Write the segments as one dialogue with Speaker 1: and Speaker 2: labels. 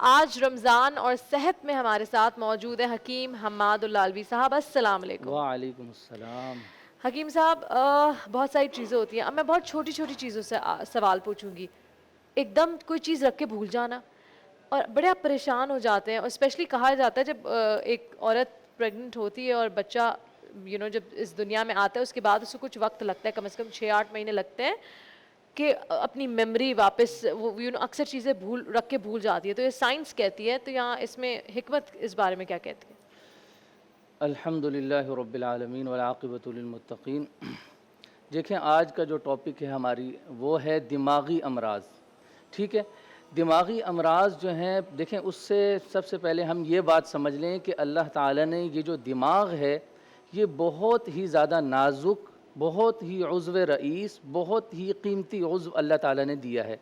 Speaker 1: آج رمضان اور صحت میں ہمارے ساتھ موجود ہے حکیم حماد العلوی صاحب. السلام علیکم.
Speaker 2: وعلیکم السلام.
Speaker 1: حکیم صاحب بہت ساری چیزیں ہوتی ہیں. اب میں بہت چھوٹی چھوٹی چیزوں سے سوال پوچھوں گی. ایک دم کوئی چیز رکھ کے بھول جانا اور بڑے آپ پریشان ہو جاتے ہیں. اور اسپیشلی کہا جاتا ہے جب ایک عورت پریگننٹ ہوتی ہے اور بچہ جب اس دنیا میں آتا ہے اس کے بعد اس کو کچھ وقت لگتا ہے, کم از کم 6-8 مہینے لگتے ہیں کہ اپنی میموری واپس وہ اکثر چیزیں رکھ کے بھول جاتی ہے. تو یہ سائنس کہتی ہے, تو یہاں اس میں حکمت اس بارے میں کیا کہتی ہے؟
Speaker 2: الحمدللہ رب العالمین والعاقبۃ للمتقین. دیکھیں آج کا جو ٹاپک ہے ہماری وہ ہے دماغی امراض. ٹھیک ہے, دماغی امراض جو ہیں, دیکھیں اس سے سب سے پہلے ہم یہ بات سمجھ لیں کہ اللہ تعالیٰ نے یہ جو دماغ ہے یہ بہت ہی زیادہ نازک, بہت ہی عضو رئیس, بہت ہی قیمتی عضو اللہ تعالیٰ نے دیا ہے.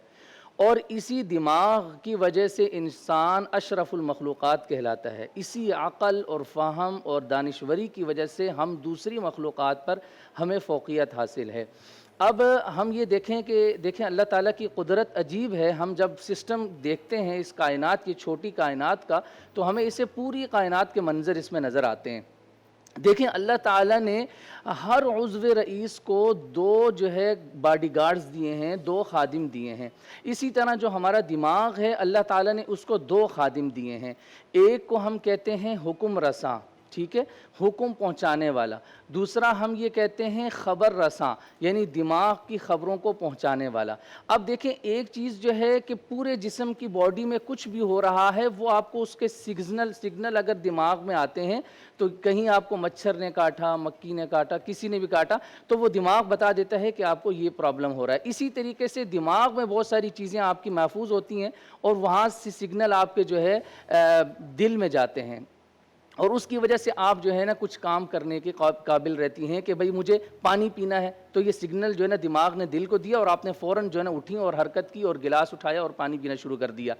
Speaker 2: اور اسی دماغ کی وجہ سے انسان اشرف المخلوقات کہلاتا ہے. اسی عقل اور فہم اور دانشوری کی وجہ سے ہم دوسری مخلوقات پر ہمیں فوقیت حاصل ہے. اب ہم یہ دیکھیں اللہ تعالیٰ کی قدرت عجیب ہے. ہم جب سسٹم دیکھتے ہیں اس کائنات کی, چھوٹی کائنات کا, تو ہمیں اسے پوری کائنات کے منظر اس میں نظر آتے ہیں. دیکھیں اللہ تعالیٰ نے ہر عضو رئیس کو 2 باڈی گارڈز دیے ہیں, 2 خادم دیے ہیں. اسی طرح جو ہمارا دماغ ہے اللہ تعالیٰ نے اس کو 2 خادم دیے ہیں. ایک کو ہم کہتے ہیں حکم رساں, ٹھیک ہے, حکم پہنچانے والا. دوسرا ہم یہ کہتے ہیں خبر رساں, یعنی دماغ کی خبروں کو پہنچانے والا. اب دیکھیں ایک چیز جو ہے کہ پورے جسم کی باڈی میں کچھ بھی ہو رہا ہے وہ آپ کو اس کے سگنل اگر دماغ میں آتے ہیں تو کہیں آپ کو مچھر نے کاٹا, مکی نے کاٹا, کسی نے بھی کاٹا, تو وہ دماغ بتا دیتا ہے کہ آپ کو یہ پرابلم ہو رہا ہے. اسی طریقے سے دماغ میں بہت ساری چیزیں آپ کی محفوظ ہوتی ہیں اور وہاں سے سگنل آپ کے دل میں جاتے ہیں, اور اس کی وجہ سے آپ کچھ کام کرنے کے قابل رہتی ہیں کہ بھئی مجھے پانی پینا ہے, تو یہ سگنل دماغ نے دل کو دیا اور آپ نے فوراً اٹھی اور حرکت کی اور گلاس اٹھایا اور پانی پینا شروع کر دیا.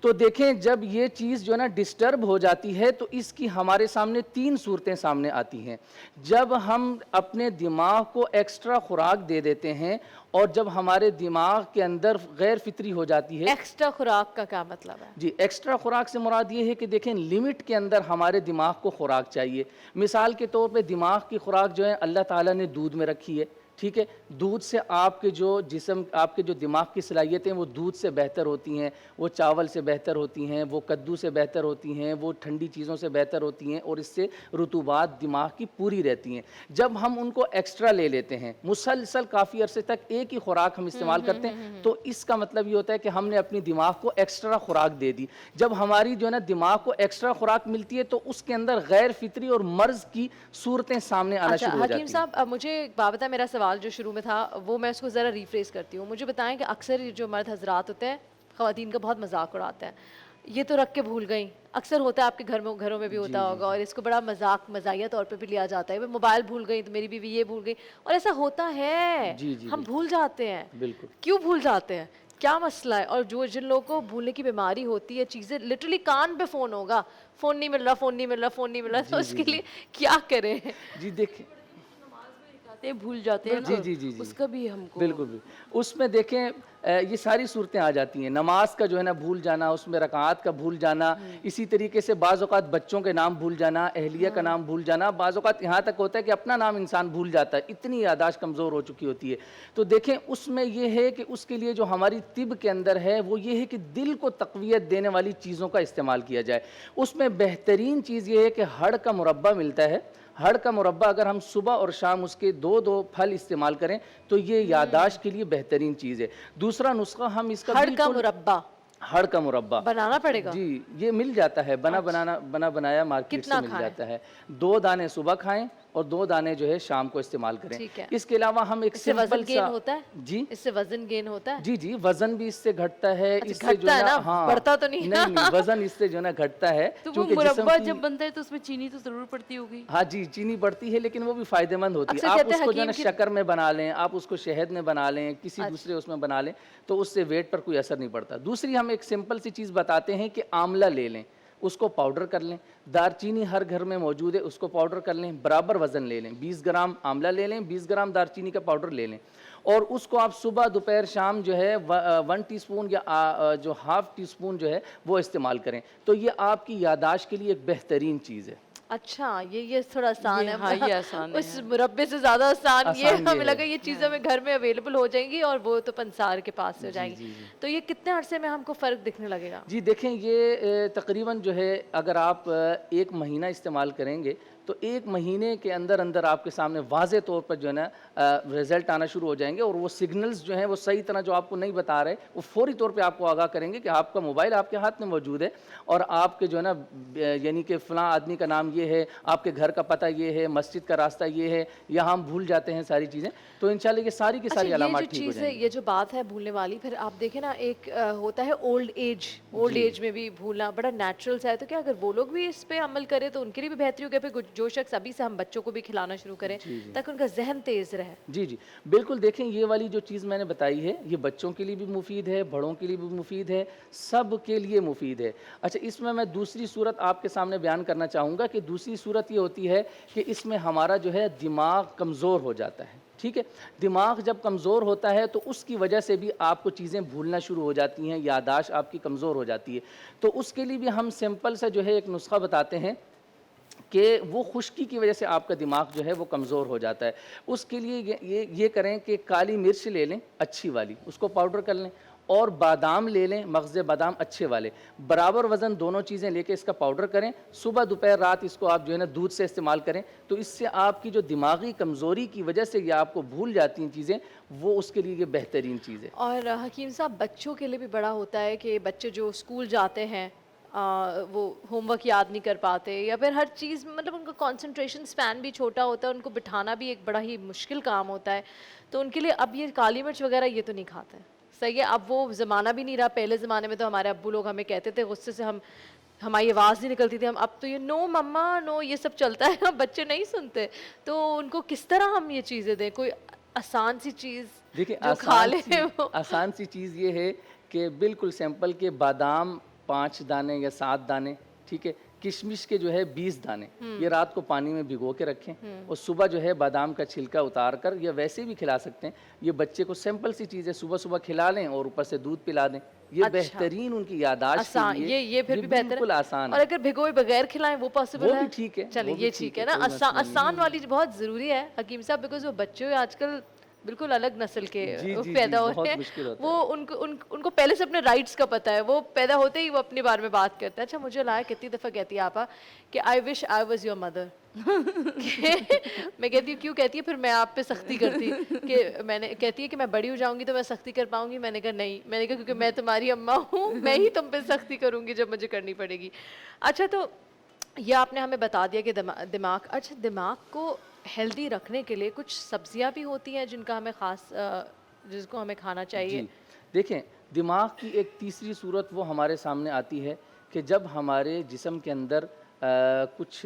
Speaker 2: تو دیکھیں جب یہ چیز ڈسٹرب ہو جاتی ہے تو اس کی ہمارے سامنے 3 صورتیں سامنے آتی ہیں. جب ہم اپنے دماغ کو ایکسٹرا خوراک دے دیتے ہیں اور جب ہمارے دماغ کے اندر غیر فطری ہو جاتی ہے.
Speaker 1: ایکسٹرا خوراک کا کیا مطلب ہے؟
Speaker 2: جی, ایکسٹرا خوراک سے مراد یہ ہے کہ دیکھیں لمٹ کے اندر ہمارے دماغ کو خوراک چاہیے. مثال کے طور پہ دماغ کی خوراک جو ہے اللہ تعالیٰ نے دودھ میں رکھی ہے. ٹھیک ہے, دودھ سے آپ کے جو دماغ کی صلاحیتیں وہ دودھ سے بہتر ہوتی ہیں, وہ چاول سے بہتر ہوتی ہیں, وہ کدو سے بہتر ہوتی ہیں, وہ ٹھنڈی چیزوں سے بہتر ہوتی ہیں, اور اس سے رطوبات دماغ کی پوری رہتی ہیں. جب ہم ان کو ایکسٹرا لے لیتے ہیں, مسلسل کافی عرصے تک ایک ہی خوراک ہم استعمال کرتے ہیں, تو اس کا مطلب یہ ہوتا ہے کہ ہم نے اپنی دماغ کو ایکسٹرا خوراک دے دی. جب ہماری دماغ کو ایکسٹرا خوراک ملتی ہے تو اس کے اندر غیر فطری اور مرض کی صورتیں سامنے آنا شروع ہو جاتی ہیں.
Speaker 1: حکیم صاحب اب مجھے ایک بات بتائیں, میرا سوال جو شروع میں تھا وہ میں اس کو ذرا ریفریز کرتی ہوں. مجھے بتائیں کہ اکثر جو مرد حضرات ہوتے ہیں خواتین کا بہت مذاق اڑاتے ہیں, یہ تو رکھ کے بھول گئیں. اکثر ہوتا ہے آپ کے گھروں میں بھی ہوتا ہوگا, اور اس کو بڑا مزاحیہ طور پہ بھی لیا جاتا ہے. موبائل بھول گئی تو میری بیوی یہ بھول گئی, اور ایسا ہوتا ہے, ہم بھول جاتے ہیں.
Speaker 2: بالکل.
Speaker 1: کیوں بھول جاتے ہیں, کیا مسئلہ ہے؟ اور جن لوگوں کو بھولنے کی بیماری ہوتی ہے, چیزیں لٹرلی کان پہ فون ہوگا, فون نہیں مل رہا, تو اس کے لیے کیا کریں؟
Speaker 2: جی دیکھیں
Speaker 3: بھول جاتے ہیں,
Speaker 2: جی
Speaker 3: اس کا بھی ہم کو
Speaker 2: بالکل اس میں دیکھیں یہ ساری صورتیں آ جاتی ہیں. نماز کا بھول جانا, اس میں رکعات کا بھول جانا, اسی طریقے سے بعض اوقات بچوں کے نام بھول جانا, اہلیہ کا نام بھول جانا, بعض اوقات یہاں تک ہوتا ہے کہ اپنا نام انسان بھول جاتا ہے, اتنی یادداشت کمزور ہو چکی ہوتی ہے. تو دیکھیں اس میں یہ ہے کہ اس کے لیے جو ہماری طب کے اندر ہے وہ یہ ہے کہ دل کو تقویت دینے والی چیزوں کا استعمال کیا جائے. اس میں بہترین چیز یہ ہے کہ ہڑ کا مربع ملتا ہے. ہڑ کا مربع اگر ہم صبح اور شام اس کے 2 پھل استعمال کریں تو یہ یادداشت کے لیے بہترین چیز ہے. دوسرا نسخہ ہم اس کا
Speaker 1: ہڑ کا مربع
Speaker 2: ہڑ کا مربع
Speaker 1: بنانا پڑے گا.
Speaker 2: جی یہ مل جاتا ہے, بنا بنایا مارکیٹ سے مل جاتا ہے. 2 دانے صبح کھائیں اور 2 دانے شام کو استعمال کریں. اس کے علاوہ ہم ایک
Speaker 1: وزن گین ہوتا ہے.
Speaker 2: جی
Speaker 1: اس سے وزن گین ہوتا ہے.
Speaker 2: جی وزن بھی اس سے گھٹتا ہے. اس سے
Speaker 1: بڑھتا تو نہیں,
Speaker 2: وزن اس سے گھٹتا ہے.
Speaker 3: تو وہ مربع جب بنتا ہے تو اس میں چینی تو ضرور پڑتی ہوگی.
Speaker 2: ہاں جی چینی پڑتی ہے, لیکن وہ بھی فائدہ مند ہوتی ہے. آپ اس کو شکر میں بنا لیں, آپ اس کو شہد میں بنا لیں, کسی دوسرے اس میں بنا لیں, تو اس سے ویٹ پر کوئی اثر نہیں پڑتا. دوسری ہم ایک سمپل سی چیز بتاتے ہیں کہ آملہ لے لیں, اس کو پاؤڈر کر لیں. دارچینی ہر گھر میں موجود ہے, اس کو پاؤڈر کر لیں, برابر وزن لے لیں, 20 گرام آملہ لے لیں, 20 گرام دارچینی کا پاؤڈر لے لیں, اور اس کو آپ صبح دوپہر شام جو ہے 1 ٹی اسپون یا جو ½ ٹی اسپون جو ہے وہ استعمال کریں. تو یہ آپ کی یادداشت کے لیے ایک بہترین چیز ہے.
Speaker 1: اچھا یہ تھوڑا آسان ہے.
Speaker 3: ہاں یہ آسان ہے.
Speaker 1: اس مربے سے زیادہ آسان یہ ہمیں لگا یہ چیزیں ہمیں گھر میں اویلیبل ہو جائیں گی اور وہ تو پنسار کے پاس سے ہو جائیں گی. تو یہ کتنے عرصے میں ہم کو فرق دکھنے لگے گا؟
Speaker 2: جی دیکھیں یہ تقریباً جو ہے اگر آپ 1 مہینہ استعمال کریں گے تو 1 مہینے کے اندر اندر آپ کے سامنے واضح طور پر جو ہے نا رزلٹ آنا شروع ہو جائیں گے, اور وہ سگنلز جو ہیں وہ صحیح طرح جو آپ کو نہیں بتا رہے وہ فوری طور پہ آپ کو آگاہ کریں گے کہ آپ کا موبائل آپ کے ہاتھ میں موجود ہے اور آپ کے جو ہے نا یعنی کہ فلاں آدمی کا نام یہ ہے, آپ کے گھر کا پتہ یہ ہے, مسجد کا راستہ یہ ہے, یہاں ہم بھول جاتے ہیں ساری چیزیں. تو انشاءاللہ یہ ساری کی ساری علامات ٹھیک ہو جائیں گی.
Speaker 1: یہ جو بات ہے بھولنے والی, پھر آپ دیکھیں نا ایک ہوتا ہے اولڈ ایج میں بھی بھولنا بڑا نیچرل سا ہے. تو کیا اگر وہ لوگ بھی اس پہ عمل کریں تو ان کے لیے بھی بہتری ہوگی؟ پھر جو شخص ابھی سے ہم بچوں کو بھی کھلانا شروع کریں تاکہ ان کا ذہن تیز رہے.
Speaker 2: جی بالکل. دیکھیں یہ والی جو چیز میں نے بتائی ہے یہ بچوں کے لیے بھی مفید ہے, بڑوں کے لیے بھی مفید ہے, سب کے لیے مفید ہے. اچھا اس میں دوسری صورت آپ کے سامنے بیان کرنا چاہوں گا کہ دوسری صورت یہ ہوتی ہے کہ اس میں ہمارا جو ہے دماغ کمزور ہو جاتا ہے. ٹھیک ہے, دماغ جب کمزور ہوتا ہے تو اس کی وجہ سے بھی آپ کو چیزیں بھولنا شروع ہو جاتی ہیں, یادداشت آپ کی کمزور ہو جاتی ہے. تو اس کے لیے بھی ہم سمپل سا جو ہے ایک نسخہ بتاتے ہیں کہ وہ خشکی کی وجہ سے آپ کا دماغ جو ہے وہ کمزور ہو جاتا ہے. اس کے لیے یہ کریں کہ کالی مرچ لے لیں اچھی والی, اس کو پاؤڈر کر لیں, اور بادام لے لیں, مغز بادام اچھے والے, برابر وزن دونوں چیزیں لے کے اس کا پاؤڈر کریں. صبح دوپہر رات اس کو آپ جو ہے نا دودھ سے استعمال کریں. تو اس سے آپ کی جو دماغی کمزوری کی وجہ سے یہ آپ کو بھول جاتی ہیں چیزیں, وہ اس کے لیے یہ بہترین چیز ہے.
Speaker 1: اور حکیم صاحب بچوں کے لیے بھی بڑا ہوتا ہے کہ بچے جو اسکول جاتے ہیں وہ ہوم ورک یاد نہیں کر پاتے, یا پھر ہر چیز مطلب ان کا کانسنٹریشن سپین بھی چھوٹا ہوتا ہے, ان کو بٹھانا بھی ایک بڑا ہی مشکل کام ہوتا ہے. تو ان کے لیے اب یہ کالی مرچ وغیرہ یہ تو نہیں کھاتے. صحیح ہے, اب وہ زمانہ بھی نہیں رہا. پہلے زمانے میں تو ہمارے ابو لوگ ہمیں کہتے تھے غصے سے, ہماری آواز نہیں نکلتی تھی, اب تو یہ نو مما نو یہ سب چلتا ہے, بچے نہیں سنتے. تو ان کو کس طرح ہم یہ چیزیں دیں؟ کوئی آسان سی چیز
Speaker 2: دیکھیں,
Speaker 1: جو کھا لیں.
Speaker 2: آسان سی چیز یہ ہے کہ بالکل سمپل کہ بادام 5 دانے یا 7 دانے, ٹھیک ہے, کشمش کے جو ہے 20 دانے, یہ رات کو پانی میں بھگو کے رکھیں, اور صبح جو ہے بادام کا چھلکا اتار کر یا ویسے بھی کھلا سکتے ہیں. یہ بچے کو سمپل سی چیز ہے, صبح کھلا لیں اور اوپر سے دودھ پلا دیں. یہ بہترین ان کی یادداشت کے لیے
Speaker 1: یہ پھر بھی بہتر
Speaker 2: بالکل آسان ہے.
Speaker 1: اور اگر بھگوئے بغیر کھلائیں وہ پاسبل ہے؟
Speaker 2: وہ بھی ٹھیک ہے.
Speaker 1: چلیں یہ ٹھیک ہے نا. آسان والی بہت ضروری ہے حکیم صاحب, بیکاز وہ بچے آج کل بالکل الگ نسل کے پیدا ہوتے ہیں. وہ ان کو پہلے سے اپنے رائٹس کا پتہ ہے, وہ پیدا ہوتے ہی وہ اپنے بارے میں بات کرتا ہے. اچھا مجھے لگا کتنی دفعہ کہتی ہے آپا کہ آئی وش آئی واز یور مدر. میں کہتی ہوں کیوں کہتی ہے, پھر میں آپ پہ سختی کرتی کہ میں نے کہتی ہے کہ میں بڑی ہو جاؤں گی تو میں سختی کر پاؤں گی. میں نے کہا نہیں, میں نے کہا کیونکہ میں تمہاری اماں ہوں, میں ہی تم پہ سختی کروں گی جب مجھے کرنی پڑے گی. اچھا تو یہ آپ نے ہمیں بتا دیا کہ دماغ, اچھا دماغ کو ہیلدی رکھنے کے لیے کچھ سبزیاں بھی ہوتی ہیں جن کا ہمیں جس کو ہمیں کھانا چاہیے؟
Speaker 2: جی دیکھیں, دماغ کی ایک تیسری صورت وہ ہمارے سامنے آتی ہے کہ جب ہمارے جسم کے اندر کچھ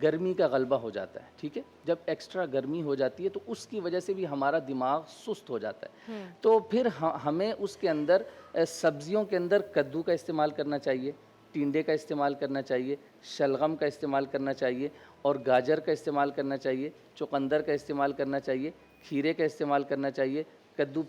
Speaker 2: گرمی کا غلبہ ہو جاتا ہے. ٹھیک ہے, جب ایکسٹرا گرمی ہو جاتی ہے تو اس کی وجہ سے بھی ہمارا دماغ سست ہو جاتا ہے. تو پھر ہمیں اس کے اندر سبزیوں کے اندر کدو کا استعمال کرنا چاہیے, ٹینڈے کا استعمال کرنا چاہیے, شلغم کا استعمال کرنا چاہیے, اور گاجر کا استعمال کرنا چاہیے, چقندر کا استعمال کرنا چاہیے, کھیرے کا استعمال کرنا چاہیے, کدو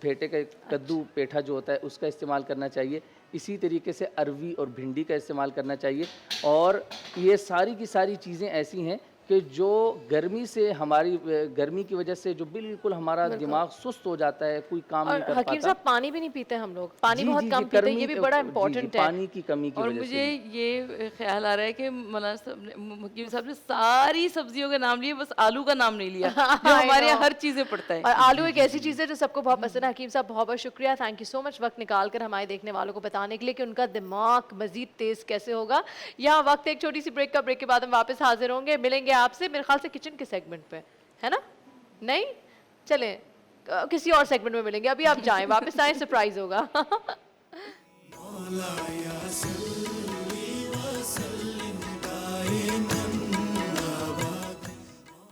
Speaker 2: پیٹھا جو ہوتا ہے اس کا استعمال کرنا چاہیے. اسی طریقے سے اروی اور بھنڈی کا استعمال کرنا چاہیے. اور یہ ساری کی ساری چیزیں ایسی ہیں کہ جو گرمی سے ہماری گرمی کی وجہ سے جو بالکل ہمارا دماغ سست ہو جاتا ہے, کوئی کام نہیں کر پاتا.
Speaker 1: حکیم صاحب پانی بھی نہیں پیتے ہم لوگ, پانی بہت کم پیتے ہیں, یہ بھی بڑا امپورٹنٹ ہے
Speaker 2: پانی کی کمی کی
Speaker 3: اور
Speaker 2: وجہ سے.
Speaker 3: مجھے یہ خیال آ رہا ہے کہ مولانا حکیم صاحب نے ساری سبزیوں کے نام لیے, بس آلو کا نام نہیں لیا جو ہمارے یہاں ہر چیزیں پڑتا ہے.
Speaker 1: اور آلو ایک ایسی چیز ہے جو سب کو بہت پسند ہے. حکیم صاحب بہت بہت شکریہ, تھینک یو سو مچ وقت نکال کر ہمارے دیکھنے والوں کو بتانے کے لیے کہ ان کا دماغ مزید تیز کیسے ہوگا. یہاں وقت ایک چھوٹی سی بریک کا, بریک کے بعد ہم واپس حاضر ہوں گے, ملیں گے آپ سے میرے خیال سے کچن کے سیگمنٹ پہ, ہے نا؟ نہیں چلیں کسی اور سیگمنٹ میں ملیں گے. ابھی آپ جائیں, واپس آئیں, سرپرائز ہوگا.
Speaker 4: مولا یا صلی وسلم دائما